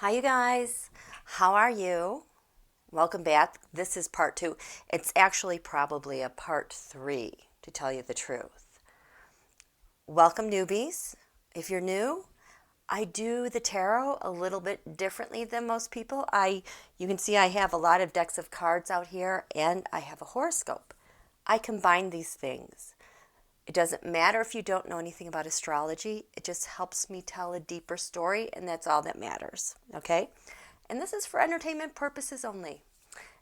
Hi, you guys. How are you? Welcome back. This is part two. It's actually probably a part three, to tell you the truth. Welcome, newbies. If you're new, I do the tarot a little bit differently than most people. You can see I have a lot of decks of cards out here, and I have a horoscope. I combine these things. It doesn't matter if you don't know anything about astrology. It just helps me tell a deeper story, and that's all that matters. Okay? And this is for entertainment purposes only.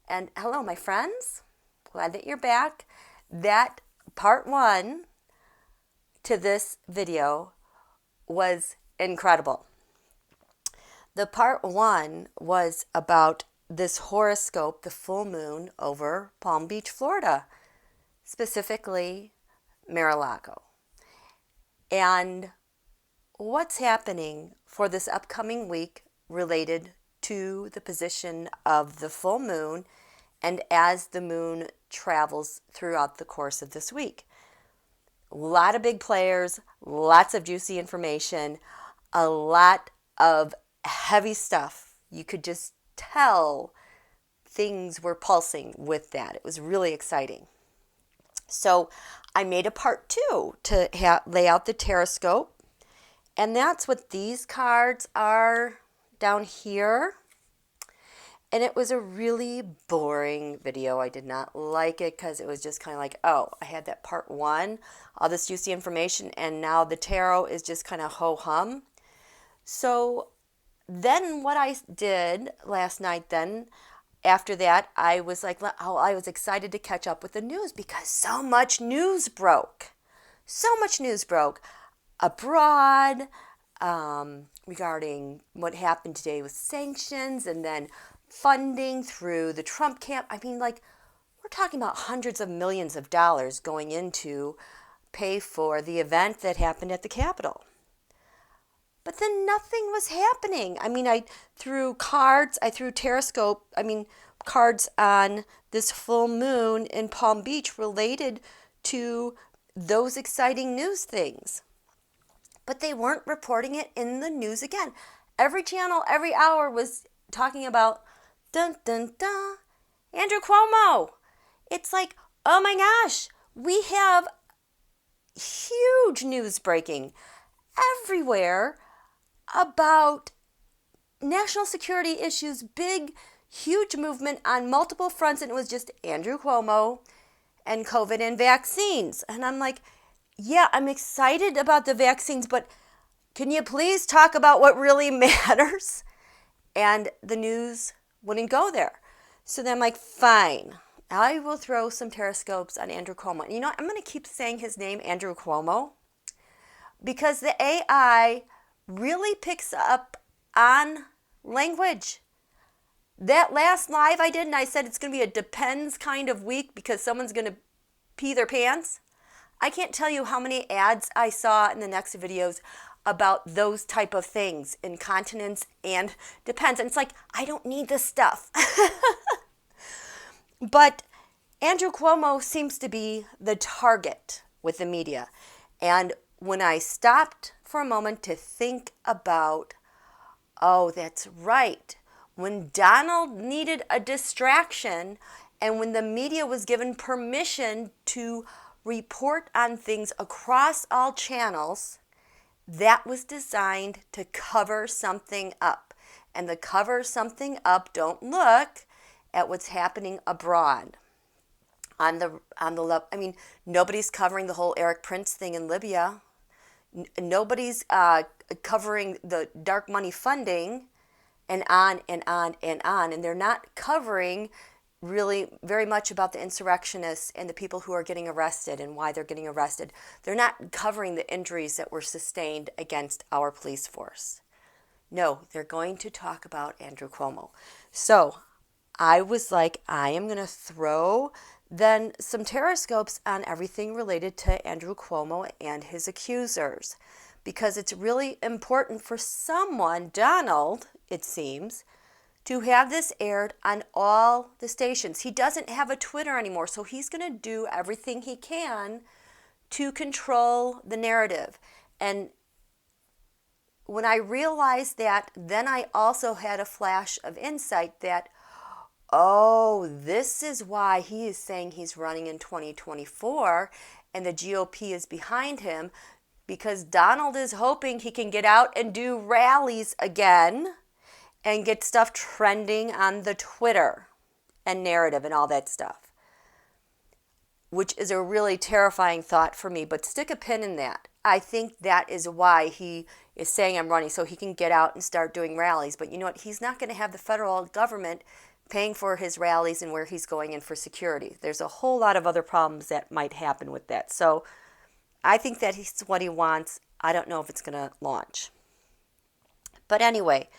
And hello, my friends. Glad that you're back. That part one to this video was incredible. The part one was about this horoscope, the full moon over Palm Beach, Florida, specifically MARLAGO. And what's happening for this upcoming week related to the position of the full moon and as the moon travels throughout the course of this week. A lot of big players, lots of juicy information, a lot of heavy stuff. You could just tell things were pulsing with that. It was really exciting. So I made a part two to lay out the Taroscope, and that's what these cards are down here. And it was a really boring video. I did not like it because it was just kind of like, oh, I had that part one, all this juicy information, and now the tarot is just kind of ho-hum. So then what I did last night then, after that, I was like, oh, I was excited to catch up with the news because so much news broke. So much news broke abroad regarding what happened today with sanctions and then funding through the Trump camp. I mean, like, we're talking about hundreds of millions of dollars going into pay for the event that happened at the Capitol. But then nothing was happening. I mean, I threw cards, I threw Taroscope, cards on this full moon in Palm Beach related to those exciting news things. But they weren't reporting it in the news again. Every channel, every hour was talking about, dun, dun, dun, Andrew Cuomo. It's like, oh my gosh, we have huge news breaking everywhere about national security issues, big, huge movement on multiple fronts, and it was just Andrew Cuomo and COVID and vaccines. And I'm like, yeah, I'm excited about the vaccines, but can you please talk about what really matters? And the news wouldn't go there. So then I'm like, fine, I will throw some Taroscopes on Andrew Cuomo. And you know what? I'm going to keep saying his name, Andrew Cuomo, because the AI really picks up on language. That last live I did, and I said it's going to be a depends kind of week because someone's going to pee their pants. I can't tell you how many ads I saw in the next videos about those type of things, incontinence and depends. And it's like, I don't need this stuff. But Andrew Cuomo seems to be the target with the media. And when I stopped for a moment to think about, oh, that's right. When Donald needed a distraction and when the media was given permission to report on things across all channels, that was designed to cover something up. And the cover something up, don't look at what's happening abroad. Nobody's covering the whole Eric Prince thing in Libya. Nobody's covering the dark money funding, and on and on and on. And they're not covering really very much about the insurrectionists and the people who are getting arrested and why they're getting arrested. They're not covering the injuries that were sustained against our police force. No, they're going to talk about Andrew Cuomo. So I was like, I am going to throw then some Taroscopes on everything related to Andrew Cuomo and his accusers, because it's really important for someone, Donald, it seems, to have this aired on all the stations. He doesn't have a Twitter anymore, so he's going to do everything he can to control the narrative. And when I realized that, then I also had a flash of insight that, oh, this is why he is saying he's running in 2024 and the GOP is behind him, because Donald is hoping he can get out and do rallies again and get stuff trending on the Twitter and narrative and all that stuff, which is a really terrifying thought for me. But stick a pin in that. I think that is why he is saying I'm running, so he can get out and start doing rallies. But you know what? He's not going to have the federal government paying for his rallies and where he's going in for security. There's a whole lot of other problems that might happen with that. So I think that he's what he wants. I don't know if it's going to launch. But anyway,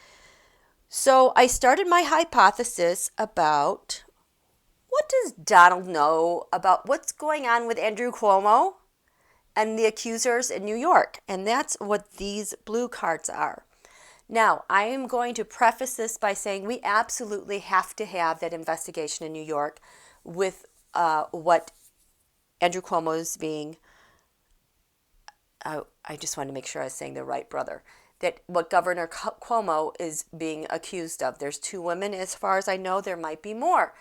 so I started my hypothesis about, what does Donald know about what's going on with Andrew Cuomo and the accusers in New York? And that's what these blue cards are. Now, I am going to preface this by saying we absolutely have to have that investigation in New York with what Andrew Cuomo is being, I just wanted to make sure I was saying the right brother, that what Governor Cuomo is being accused of. There's 2 women, as far as I know. There might be more.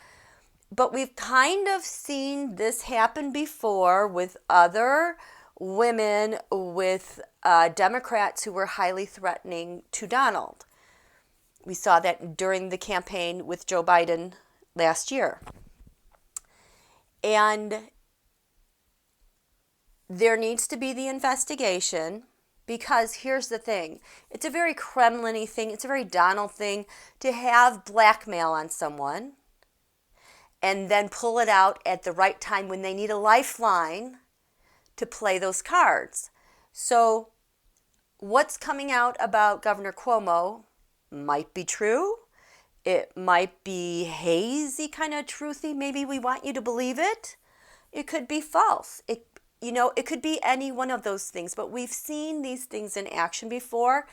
But we've kind of seen this happen before with other women, with Democrats who were highly threatening to Donald. We saw that during the campaign with Joe Biden last year. And there needs to be the investigation, because here's the thing. It's a very Kremlin-y thing. It's a very Donald thing to have blackmail on someone and then pull it out at the right time when they need a lifeline to play those cards. So what's coming out about Governor Cuomo might be true. It might be hazy, kind of truthy. Maybe we want you to believe it. It could be false. It could be any one of those things, but we've seen these things in action before.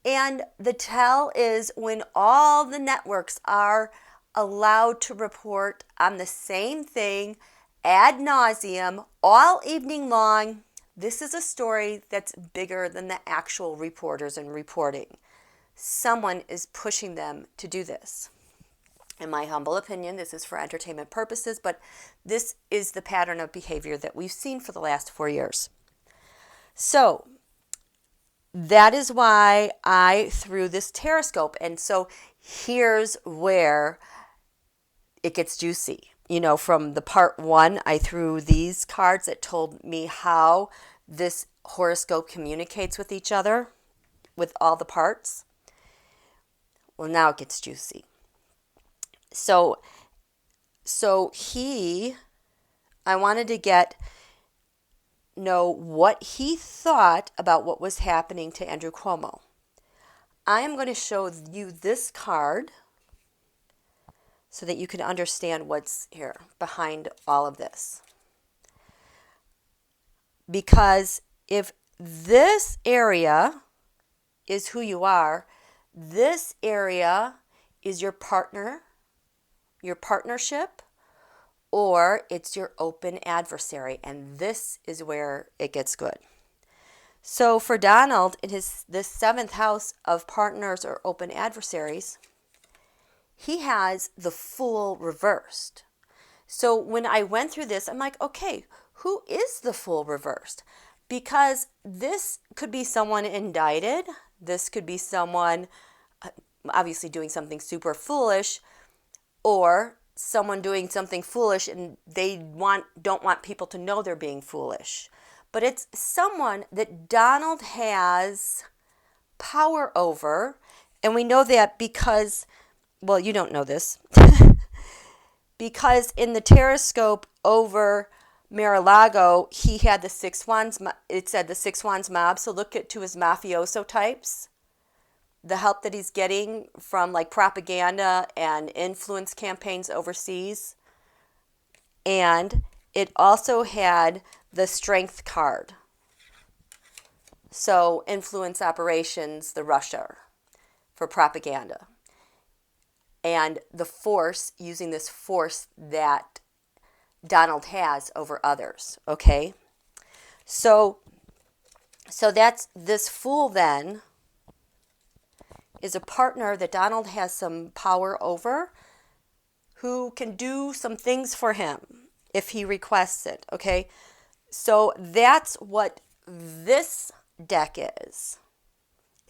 And the tell is when all the networks are allowed to report on the same thing ad nauseum all evening long. This is a story that's bigger than the actual reporters and reporting. Someone is pushing them to do this. In my humble opinion, this is for entertainment purposes, but this is the pattern of behavior that we've seen for the last 4 years. So that is why I threw this Taroscope. And so here's where it gets juicy. From the part 1, I threw these cards that told me how this horoscope communicates with each other, with all the parts. Well, now it gets juicy. So I wanted to know what he thought about what was happening to Andrew Cuomo. I am going to show you this card so that you can understand what's here behind all of this. Because if this area is who you are, this area is your partner, your partnership, or it's your open adversary. And this is where it gets good. So for Donald, in this 7th house of partners or open adversaries, he has the Fool reversed. So when I went through this, I'm like, okay, who is the Fool reversed? Because this could be someone indicted. This could be someone obviously doing something super foolish, or someone doing something foolish and they don't want people to know they're being foolish. But it's someone that Donald has power over, and we know that because, well, you don't know this, because in the Taroscope over MARLAGO, he had the 6 Wands, it said the 6 Wands mob, so look to his mafioso types, the help that he's getting from like propaganda and influence campaigns overseas. And it also had the Strength card. So influence operations, the Russia for propaganda. And the force, using this force that Donald has over others, okay? So that's this Fool then is a partner that Donald has some power over, who can do some things for him if he requests it, okay? So that's what this deck is.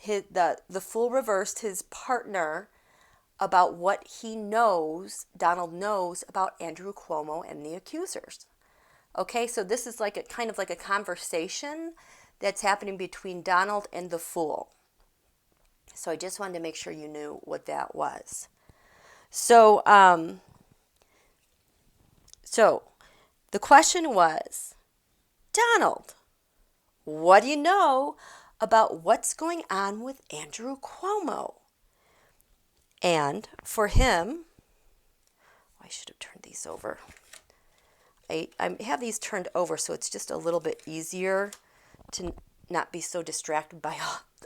The Fool reversed, his partner, about what he knows, Donald knows about Andrew Cuomo and the accusers. Okay, so this is like a kind of like a conversation that's happening between Donald and the Fool. So I just wanted to make sure you knew what that was. So the question was, Donald, what do you know about what's going on with Andrew Cuomo? And for him, I should have turned these over. I have these turned over so it's just a little bit easier to not be so distracted by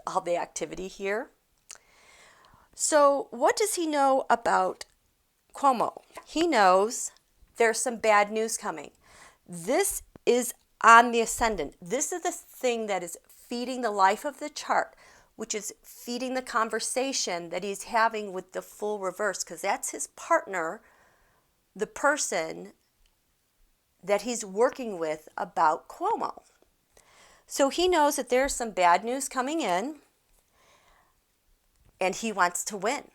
all the activity here. So what does he know about Cuomo? He knows there's some bad news coming. This is on the ascendant. This is the thing that is feeding the life of the chart, which is feeding the conversation that he's having with the Fool reverse, because that's his partner, the person that he's working with about Cuomo. So he knows that there's some bad news coming in, and he wants to win.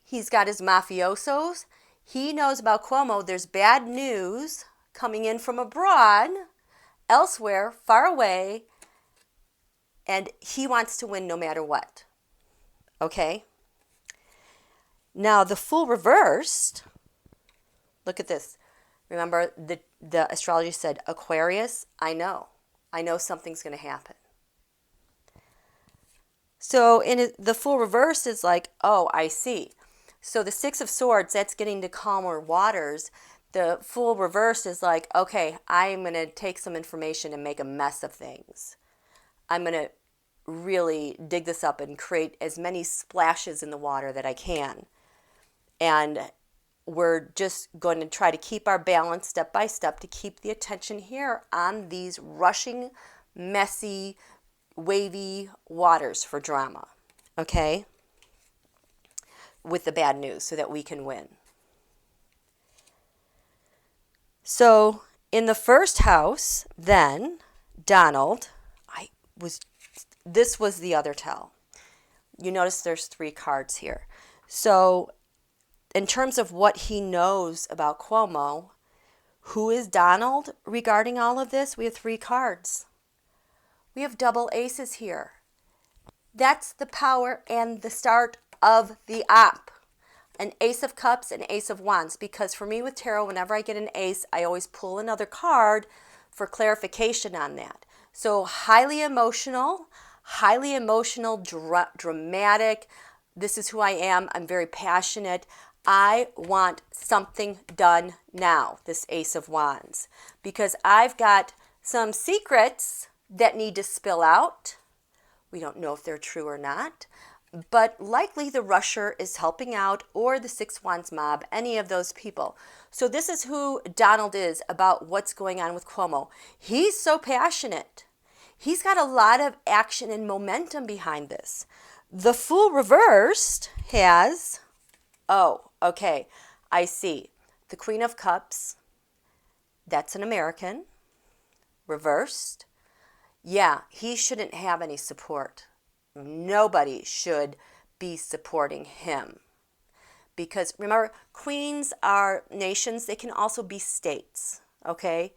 He's got his mafiosos. He knows about Cuomo. There's bad news coming in from abroad, elsewhere, far away, and he wants to win no matter what. Okay? Now, the Fool reversed, look at this. Remember, the astrology said, Aquarius, I know something's going to happen. So the Fool reverse is like, oh, I see. So the Six of Swords, that's getting to calmer waters. The Fool reverse is like, okay, I'm going to take some information and make a mess of things. I'm going to really dig this up and create as many splashes in the water that I can. And we're just going to try to keep our balance step by step to keep the attention here on these rushing, messy, wavy waters for drama, okay? With the bad news so that we can win. So in the first house, then, Donald, this was the other tell. You notice there's 3 cards here. So in terms of what he knows about Cuomo, who is Donald regarding all of this? We have 3 cards. We have double aces here. That's the power and the start of the op. An ace of cups and ace of wands. Because for me with tarot, whenever I get an ace, I always pull another card for clarification on that. So highly emotional, dramatic. This is who I am. I'm very passionate. I want something done now, this Ace of Wands, because I've got some secrets that need to spill out. We don't know if they're true or not, but likely the rusher is helping out, or the Six Wands mob, any of those people. So this is who Donald is about what's going on with Cuomo. He's so passionate. He's got a lot of action and momentum behind this. The Fool reversed has, oh, okay, I see. The Queen of Cups, that's an American. Reversed. Yeah, he shouldn't have any support. Nobody should be supporting him. Because remember, queens are nations. They can also be states, okay?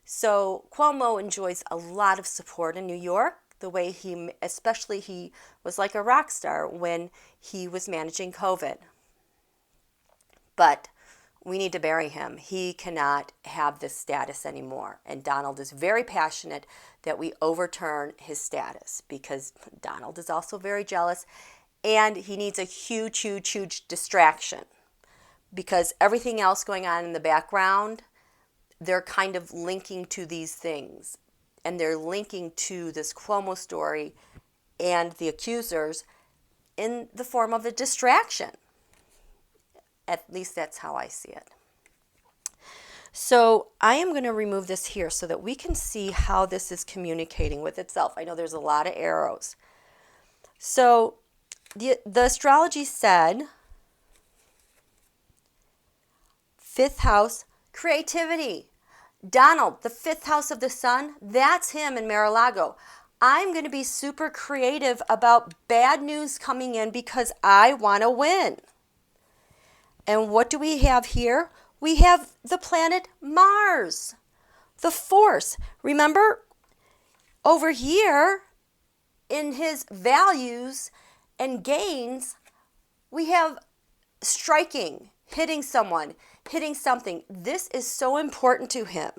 So Cuomo enjoys a lot of support in New York, the way he was like a rock star when he was managing COVID. But we need to bury him. He cannot have this status anymore. And Donald is very passionate that we overturn his status, because Donald is also very jealous, and he needs a huge, huge, huge distraction, because everything else going on in the background, they're kind of linking to these things, and they're linking to this Cuomo story and the accusers in the form of a distraction. At least that's how I see it. So I am going to remove this here so that we can see how this is communicating with itself. I know there's a lot of arrows. So the astrology said, 5th house, creativity. Donald, the 5th house of the sun, that's him in Mar-a-Lago. I'm going to be super creative about bad news coming in because I want to win. And what do we have here? We have the planet Mars, the force. Remember, over here in his values and gains, we have striking, hitting someone, hitting something. This is so important to him.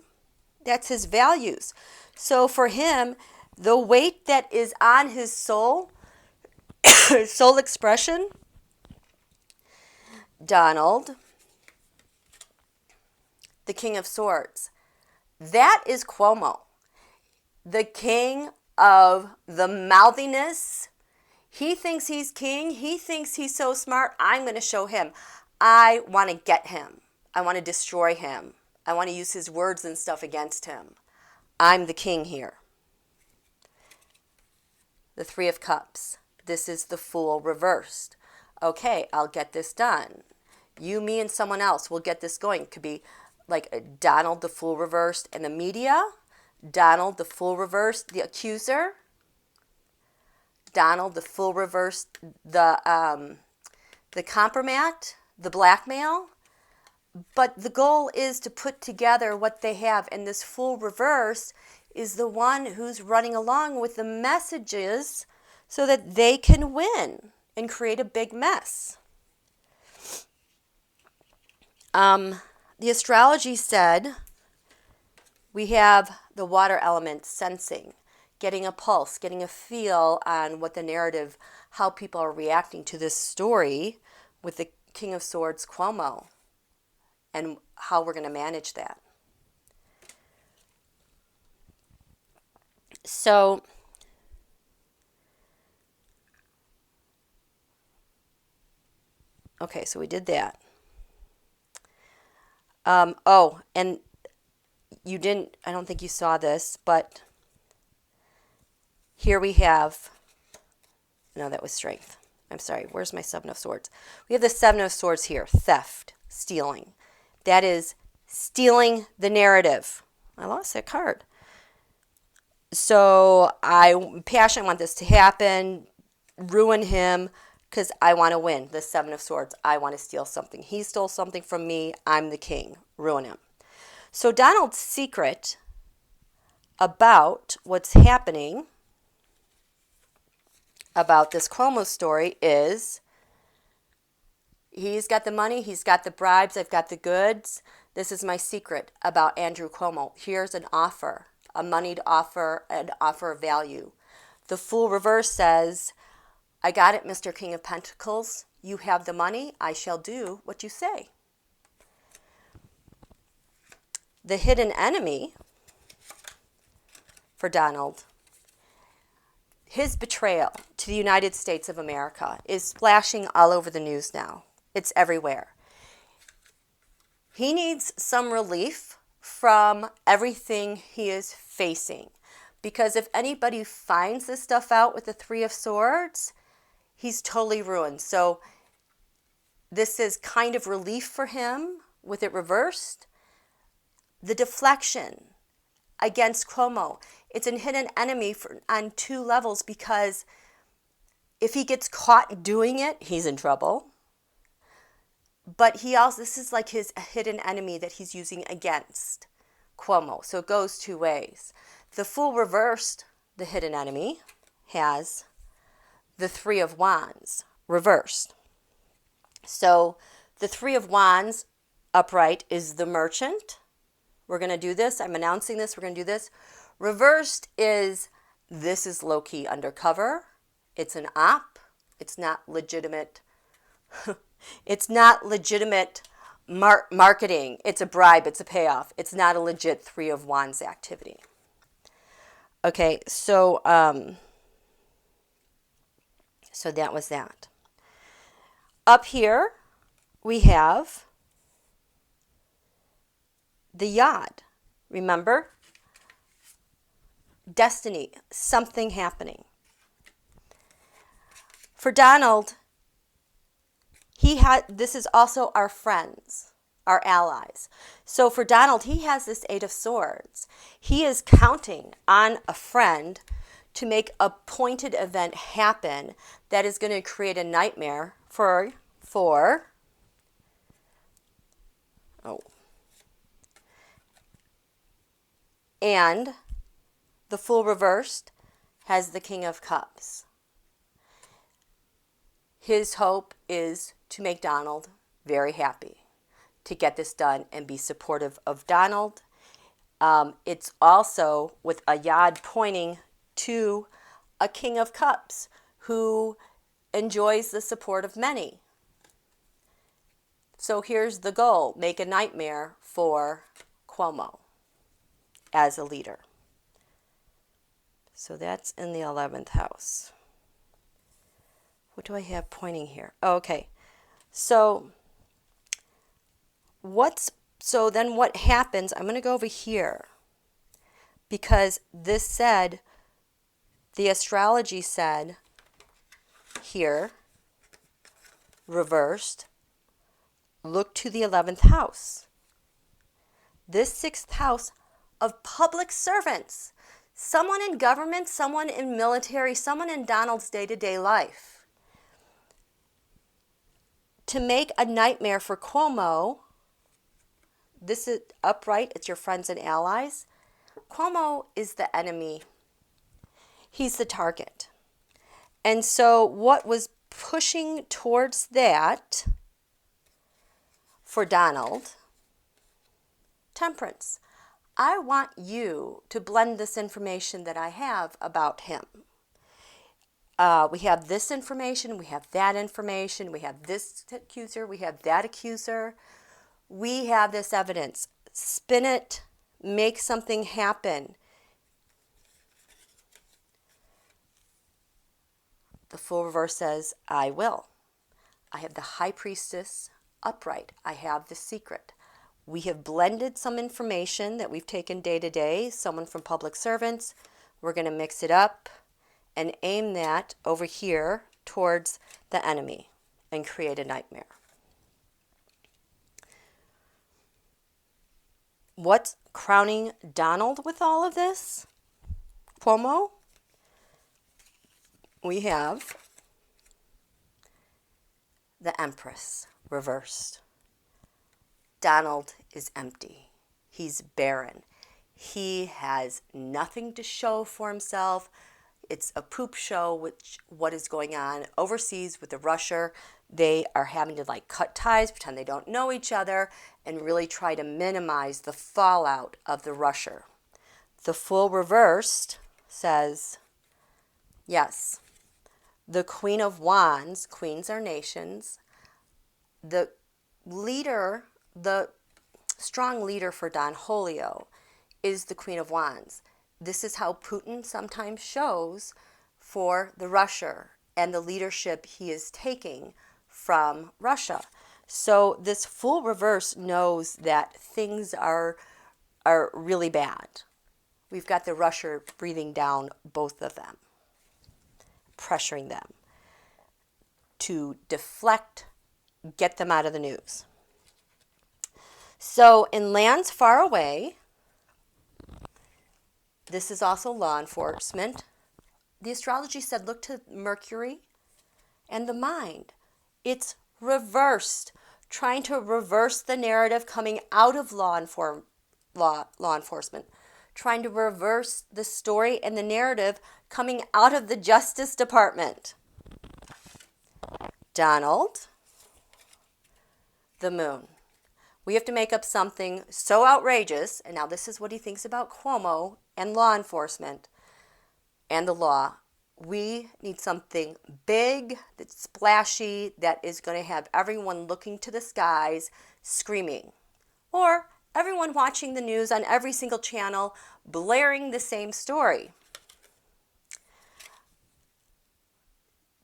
That's his values. So for him, the weight that is on his soul, soul expression, Donald, the King of Swords, that is Cuomo, the king of the mouthiness. He thinks he's king. He thinks he's so smart. I'm going to show him. I want to get him. I want to destroy him. I want to use his words and stuff against him. I'm the king here. The 3 of Cups. This is the Fool reversed. Okay, I'll get this done. You, me, and someone else will get this going. It could be like Donald the Fool reversed and the media. Donald the Fool reversed, the accuser. Donald the Fool reversed, the compromat, the blackmail. But the goal is to put together what they have. And this Fool reverse is the one who's running along with the messages so that they can win and create a big mess. The astrology said we have the water element sensing, getting a pulse, getting a feel on what the narrative, how people are reacting to this story with the King of Swords, Cuomo, and how we're going to manage that. So okay, so we did that. And you didn't, I don't think you saw this, but here we have, no, that was strength. I'm sorry, where's my 7 of Swords? We have the 7 of Swords here, theft, stealing. That is stealing the narrative. I lost that card. So I'm passionate, I want this to happen, ruin him, because I want to win. The 7 of Swords, I want to steal something. He stole something from me, I'm the king, ruin him. So Donald's secret about what's happening about this Cuomo story is he's got the money, he's got the bribes, I've got the goods. This is my secret about Andrew Cuomo. Here's an offer, a moneyed offer, an offer of value. The Fool reverse says, I got it, Mr. King of Pentacles. You have the money. I shall do what you say. The hidden enemy for Donald, his betrayal to the United States of America is splashing all over the news now. It's everywhere. He needs some relief from everything he is facing. Because if anybody finds this stuff out with the 3 of Swords, he's totally ruined. So this is kind of relief for him with it reversed. The deflection against Cuomo. It's a hidden enemy on 2 levels because if he gets caught doing it, he's in trouble. But he also, this is like his hidden enemy that he's using against Cuomo. So it goes 2 ways. The Fool reversed, the hidden enemy, has the 3 of Wands reversed. So the 3 of Wands upright is the Merchant. We're going to do this. I'm announcing this. We're going to do this. Reversed is, this is low-key undercover. It's an op. It's not legitimate. It's not legitimate marketing. It's a bribe. It's a payoff. It's not a legit 3 of Wands activity. Okay, so so that was that. Up here, we have the Yod. Remember? Destiny, something happening. For Donald, this is also our friends, our allies. So for Donald, he has this Eight of Swords. He is counting on a friend to make a pointed event happen that is going to create a nightmare for and the Fool reversed has the King of Cups. His hope is to make Donald very happy, to get this done and be supportive of Donald. It's also with a yod pointing to a King of Cups who enjoys the support of many. So here's the goal: make a nightmare for CUOMO as a leader. So that's in the 11th house. What do I have pointing here? Oh, okay. So then what happens? I'm going to go over here because this said, the astrology said here, reversed, look to the 11th house. This 6th house of public servants, someone in government, someone in military, someone in Donald's day-to-day life. To make a nightmare for CUOMO, this is upright, it's your friends and allies. CUOMO is the enemy. He's the target. And so what was pushing towards that for Donald? Temperance. I want you to blend this information that I have about him. We have this information, we have that information, we have this accuser, we have that accuser. We have this evidence. Spin it, make something happen. The Fool reverse says, I will. I have the High Priestess upright. I have the Secret. We have blended some information that we've taken day to day, someone from public servants. We're going to mix it up and aim that over here towards the enemy and create a nightmare. What's crowning Donald with all of this? CUOMO? We have the Empress reversed. Donald is empty. He's barren. He has nothing to show for himself. It's a poop show, what is going on overseas with the Russia. They are having to cut ties, pretend they don't know each other, and really try to minimize the fallout of the Russia. The Fool reversed says, yes, the Queen of Wands, queens are nations, the leader, the strong leader for Don Julio is the Queen of Wands. This is how Putin sometimes shows for the Russia and the leadership he is taking from Russia. So this Fool reverse knows that things are really bad. We've got the Russia breathing down both of them, pressuring them to deflect, get them out of the news. So in lands far away, this is also law enforcement. The astrology said, look to Mercury and the mind. It's reversed, trying to reverse the narrative coming out of law enforcement, trying to reverse the story and the narrative coming out of the Justice Department. Donald, the moon. We have to make up something so outrageous, and now this is what he thinks about CUOMO and law enforcement and the law. We need something big, that's splashy, that is going to have everyone looking to the skies, screaming. Or everyone watching the news on every single channel, blaring the same story.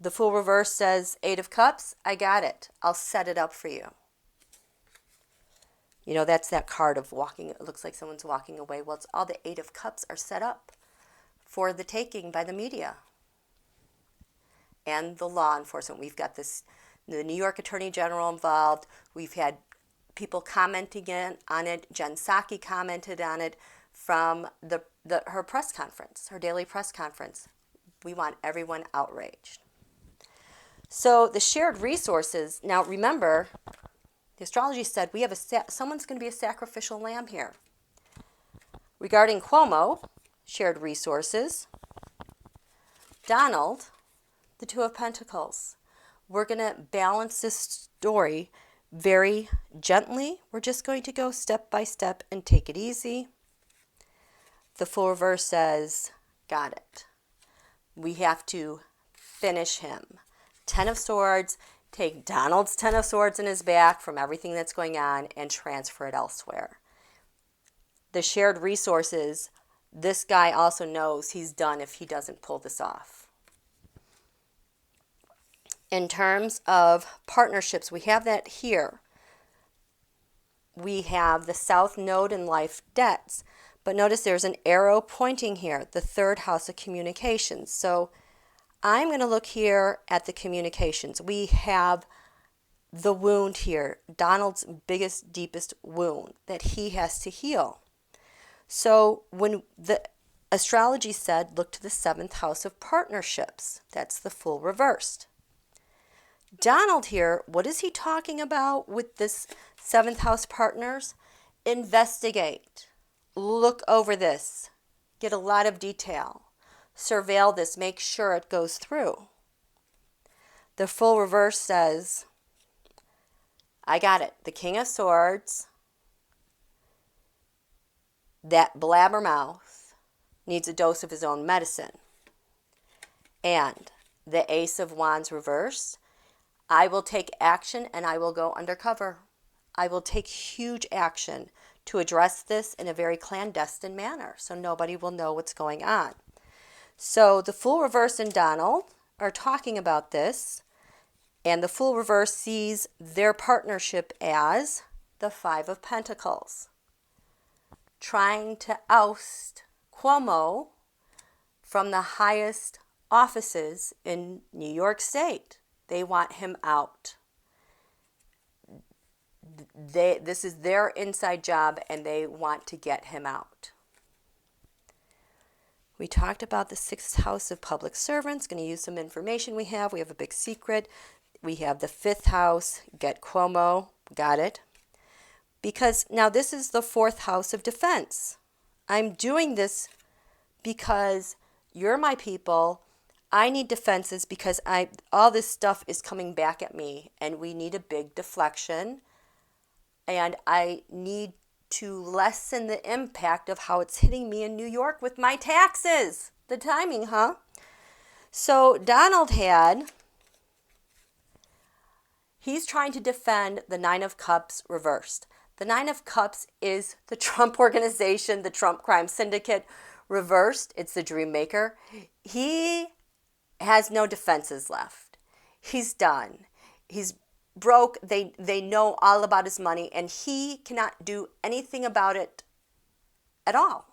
The Fool reverse says, Eight of Cups, I got it. I'll set it up for you. You know, that's that card of walking. It looks like someone's walking away. Well, it's all the Eight of Cups are set up for the taking by the media. and the law enforcement. We've got the New York Attorney General involved. We've had people commenting on it. Jen Psaki commented on it from her press conference, her daily press conference. We want everyone outraged. So the shared resources, now remember, the astrology said we have someone's going to be a sacrificial lamb here. Regarding CUOMO, shared resources, Donald, the Two of Pentacles. We're going to balance this story very gently. We're just going to go step by step and take it easy. The full reverse says, got it. We have to finish him. Ten of Swords, take Donald's Ten of Swords in his back from everything that's going on and transfer it elsewhere. The shared resources, this guy also knows he's done if he doesn't pull this off. In terms of partnerships, we have that here. We have the South Node in life debts. But notice there's an arrow pointing here, the third house of communications. So I'm going to look here at the communications. We have the wound here, Donald's biggest, deepest wound that he has to heal. So when the astrology said, look to the seventh house of partnerships, that's the full reversed. Donald here, what is he talking about with this seventh house partners? Investigate. Look over this. Get a lot of detail. Surveil this. Make sure it goes through. The full reverse says, I got it. The King of Swords, that blabbermouth, needs a dose of his own medicine. And the Ace of Wands reverse, I will take action and I will go undercover. I will take huge action to address this in a very clandestine manner so nobody will know what's going on. So the full reverse and Donald are talking about this, and the full reverse sees their partnership as the Five of Pentacles, trying to oust CUOMO from the highest offices in New York State. They want him out. This is their inside job, and they want to get him out. We talked about the sixth house of public servants. Going to use some information we have. We have a big secret. We have the fifth house. Get CUOMO. Got it. Because now this is the fourth house of defense. I'm doing this because you're my people. I need defenses because all this stuff is coming back at me, and we need a big deflection. And I need to lessen the impact of how it's hitting me in New York with my taxes. The timing, huh? So Donald he's trying to defend the Nine of Cups reversed. The Nine of Cups is the Trump organization, the Trump crime syndicate reversed. It's the dream maker. He has no defenses left. He's done. He's broke. They know all about his money, and he cannot do anything about it at all.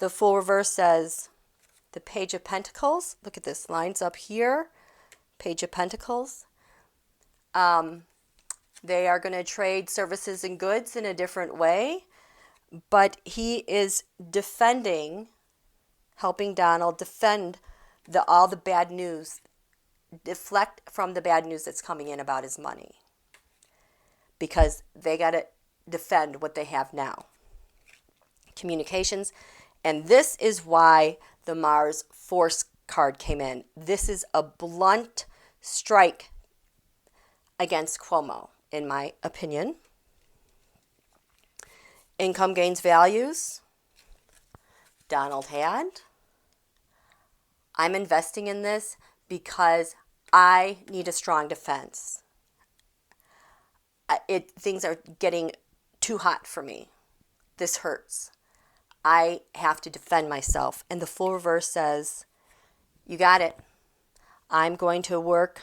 The full reverse says the Page of Pentacles. Look at this, lines up here. Page of Pentacles. They are going to trade services and goods in a different way, but he is defending, helping Donald defend all the bad news, deflect from the bad news that's coming in about his money, because they got to defend what they have now. Communications. And this is why the Mars Force card came in. This is a blunt strike against CUOMO, in my opinion. Income gains values. Donald had. I'm investing in this because I need a strong defense. Things are getting too hot for me. This hurts. I have to defend myself. And the full reverse says, you got it. I'm going to work.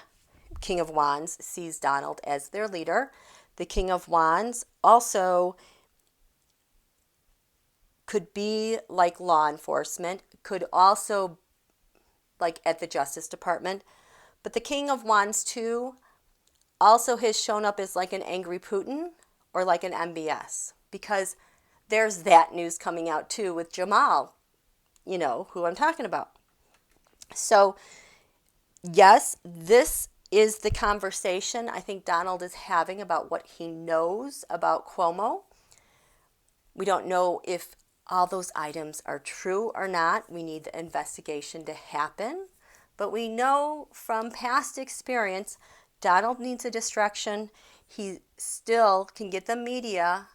King of Wands sees Donald as their leader. The King of Wands also could be like law enforcement, could also like at the Justice Department. But the King of Wands too also has shown up as like an angry Putin or like an MBS, because there's that news coming out too with Jamal, you know, who I'm talking about. So yes, this is the conversation I think Donald is having about what he knows about Cuomo. We don't know if all those items are true or not. We need the investigation to happen. But we know from past experience, Donald needs a distraction. He still can get the media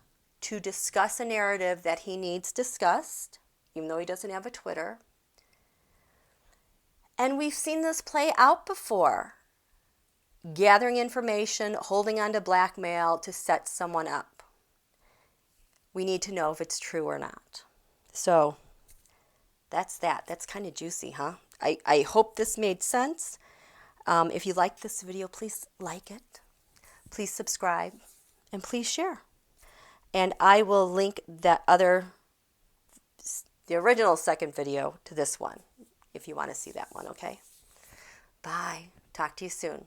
to discuss a narrative that he needs discussed, even though he doesn't have a Twitter. And we've seen this play out before. Gathering information, holding on to blackmail to set someone up. We need to know if it's true or not. So that's that. That's kind of juicy, huh? I hope this made sense. If you like this video, please like it. Please subscribe. And please share. And I will link the original second video to this one if you want to see that one, okay? Bye. Talk to you soon.